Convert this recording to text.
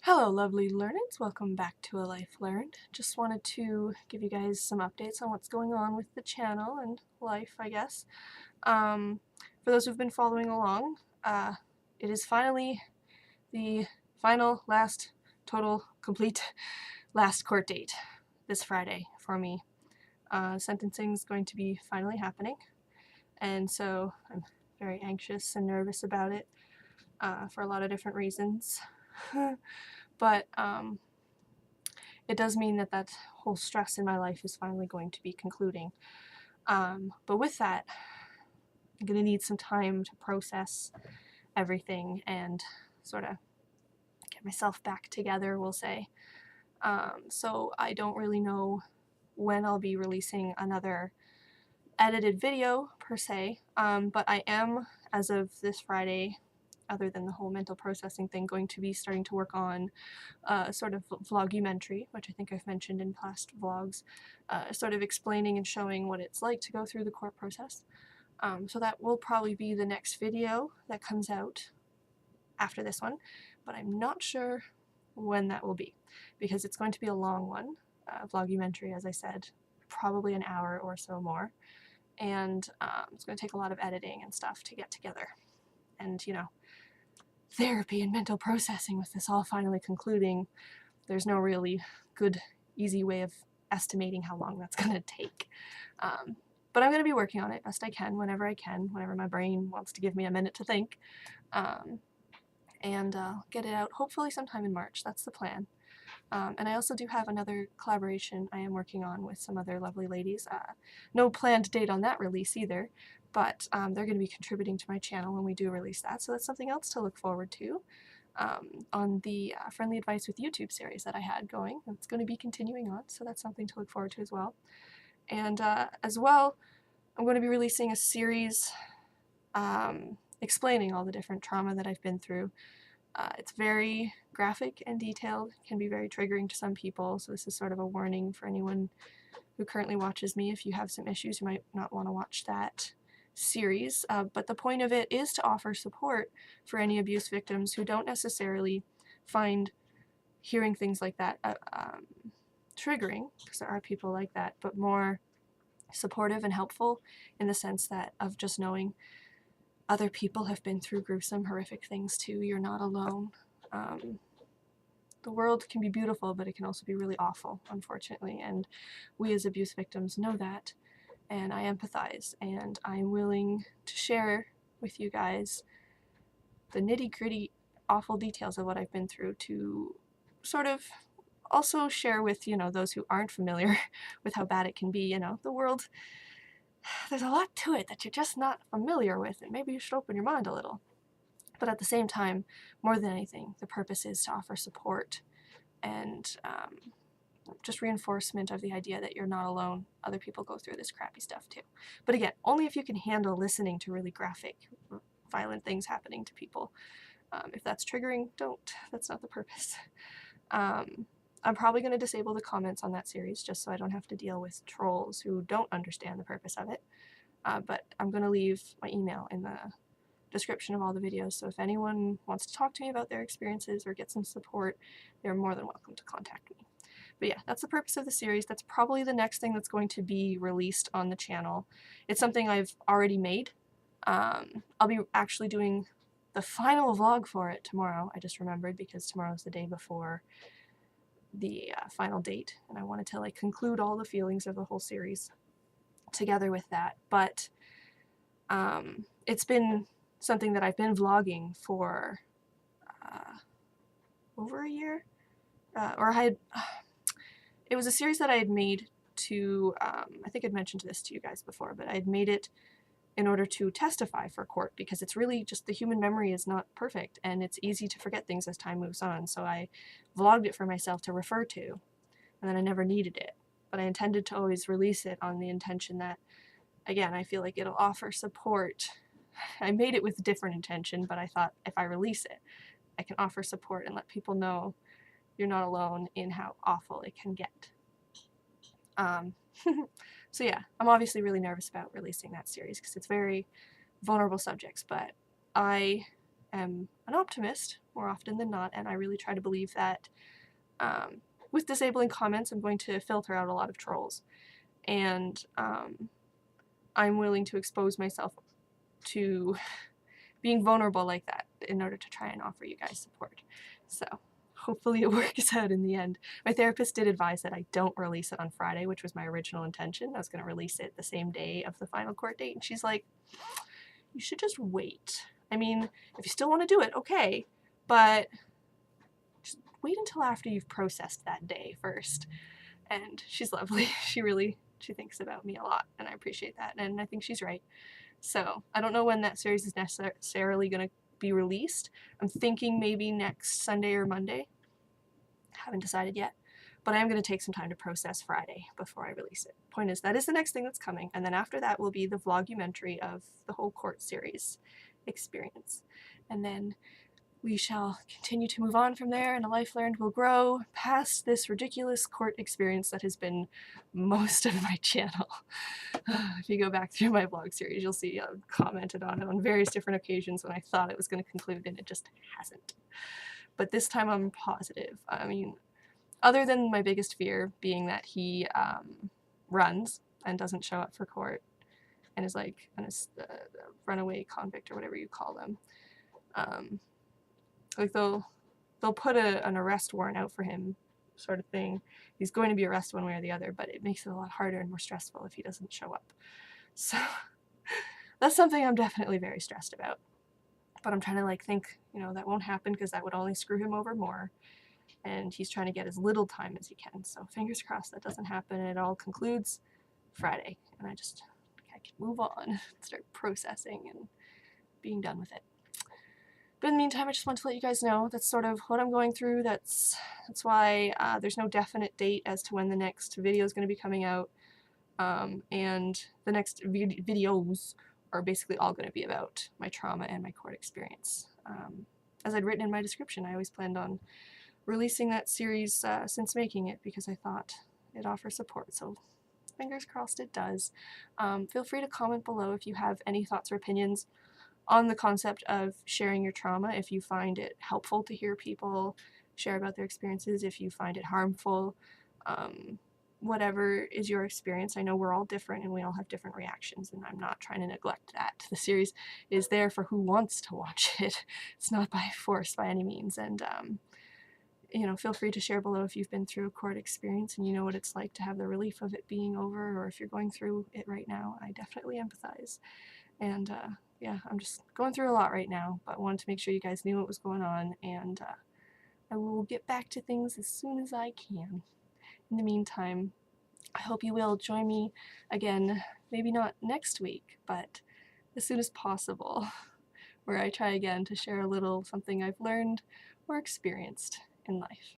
Hello lovely learners, welcome back to ALifeLearned. Just wanted to give you guys some updates on what's going on with the channel and life, I guess. For those who've been following along, it is finally the final, last, total, complete, last court date this Friday for me. Sentencing is going to be finally happening, and so I'm very anxious and nervous about it for a lot of different reasons. But it does mean that that whole stress in my life is finally going to be concluding. But with that, I'm going to need some time to process everything and sort of get myself back together, we'll say. So I don't really know when I'll be releasing another edited video, per se, but I am, as of this Friday, other than the whole mental processing thing, going to be starting to work on sort of vlogumentary, which I think I've mentioned in past vlogs, sort of explaining and showing what it's like to go through the court process. So that will probably be the next video that comes out after this one, but I'm not sure when that will be, because it's going to be a long one, vlogumentary, as I said, probably an hour or so more, and it's going to take a lot of editing and stuff to get together. And, you know, therapy and mental processing with this all finally concluding, there's no really good, easy way of estimating how long that's going to take. But I'm going to be working on it best I can, whenever my brain wants to give me a minute to think. And get it out hopefully sometime in March. That's the plan. And I also do have another collaboration I am working on with some other lovely ladies. No planned date on that release either, but they're going to be contributing to my channel when we do release that, so that's something else to look forward to on the Friendly Advice with YouTube series that I had going. It's going to be continuing on, so that's something to look forward to as well. And as well, I'm going to be releasing a series explaining all the different trauma that I've been through. It's very graphic and detailed, can be very triggering to some people, so this is sort of a warning for anyone who currently watches me. If you have some issues, you might not want to watch that series, but the point of it is to offer support for any abuse victims who don't necessarily find hearing things like that triggering, because there are people like that, but more supportive and helpful in the sense that of just knowing other people have been through gruesome, horrific things too. You're not alone. The world can be beautiful, but it can also be really awful, unfortunately, and we as abuse victims know that, and I empathize, and I'm willing to share with you guys the nitty-gritty, awful details of what I've been through, to sort of also share with, you know, those who aren't familiar with how bad it can be. You know, the world, there's a lot to it that you're just not familiar with, and maybe you should open your mind a little. But at the same time, more than anything, the purpose is to offer support and just reinforcement of the idea that you're not alone. Other people go through this crappy stuff too. But again, only if you can handle listening to really graphic, violent things happening to people. If that's triggering, don't. That's not the purpose. I'm probably going to disable the comments on that series just so I don't have to deal with trolls who don't understand the purpose of it. But I'm going to leave my email in the description of all the videos, so if anyone wants to talk to me about their experiences or get some support, they're more than welcome to contact me. But yeah, that's the purpose of the series. That's probably the next thing that's going to be released on the channel. It's something I've already made. I'll be actually doing the final vlog for it tomorrow. I just remembered, because tomorrow's the day before the final date, and I wanted to like conclude all the feelings of the whole series together with that. But it's been something that I've been vlogging for over a year, it was a series that I had made to, I think I'd mentioned this to you guys before, but I had made it in order to testify for court, because it's really just, the human memory is not perfect, and it's easy to forget things as time moves on, so I vlogged it for myself to refer to, and then I never needed it. But I intended to always release it on the intention that, again, I feel like it'll offer support. I made it with a different intention, but I thought if I release it, I can offer support and let people know you're not alone in how awful it can get. So yeah, I'm obviously really nervous about releasing that series because it's very vulnerable subjects, but I am an optimist more often than not, and I really try to believe that with disabling comments, I'm going to filter out a lot of trolls, and I'm willing to expose myself to being vulnerable like that in order to try and offer you guys support. So hopefully it works out in the end. My therapist did advise that I don't release it on Friday, which was my original intention. I was going to release it the same day of the final court date, and she's like, you should just wait. I mean, if you still want to do it, okay, but just wait until after you've processed that day first. And she's lovely. She thinks about me a lot, and I appreciate that, and I think she's right. So I don't know when that series is necessarily going to be released. I'm thinking maybe next Sunday or Monday. Haven't decided yet, but I am going to take some time to process Friday before I release it. Point is, that is the next thing that's coming, and then after that will be the vlogumentary of the whole court series experience. And then we shall continue to move on from there, and ALifeLearned will grow past this ridiculous court experience that has been most of my channel. If you go back through my vlog series, you'll see I've commented on it on various different occasions when I thought it was going to conclude, and it just hasn't. But this time I'm positive. I mean, other than my biggest fear being that he runs and doesn't show up for court and is like a runaway convict or whatever you call them. Like they'll put an arrest warrant out for him, sort of thing. He's going to be arrested one way or the other, but it makes it a lot harder and more stressful if he doesn't show up. So that's something I'm definitely very stressed about. But I'm trying to like think, you know, that won't happen because that would only screw him over more. And he's trying to get as little time as he can. So fingers crossed that doesn't happen, and it all concludes Friday. And I can move on and start processing and being done with it. But in the meantime, I just want to let you guys know that's sort of what I'm going through. That's why there's no definite date as to when the next video is going to be coming out. And the next videos are basically all going to be about my trauma and my court experience. As I'd written in my description, I always planned on releasing that series since making it because I thought it offers support. So fingers crossed it does. Feel free to comment below if you have any thoughts or opinions on the concept of sharing your trauma, if you find it helpful to hear people share about their experiences, if you find it harmful, whatever is your experience. I know we're all different and we all have different reactions, and I'm not trying to neglect that. The series is there for who wants to watch it. It's not by force by any means, and you know, feel free to share below if you've been through a court experience and you know what it's like to have the relief of it being over, or if you're going through it right now. I definitely empathize. And yeah, I'm just going through a lot right now, but wanted to make sure you guys knew what was going on, and I will get back to things as soon as I can. In the meantime, I hope you will join me again, maybe not next week, but as soon as possible, where I try again to share a little something I've learned or experienced in life.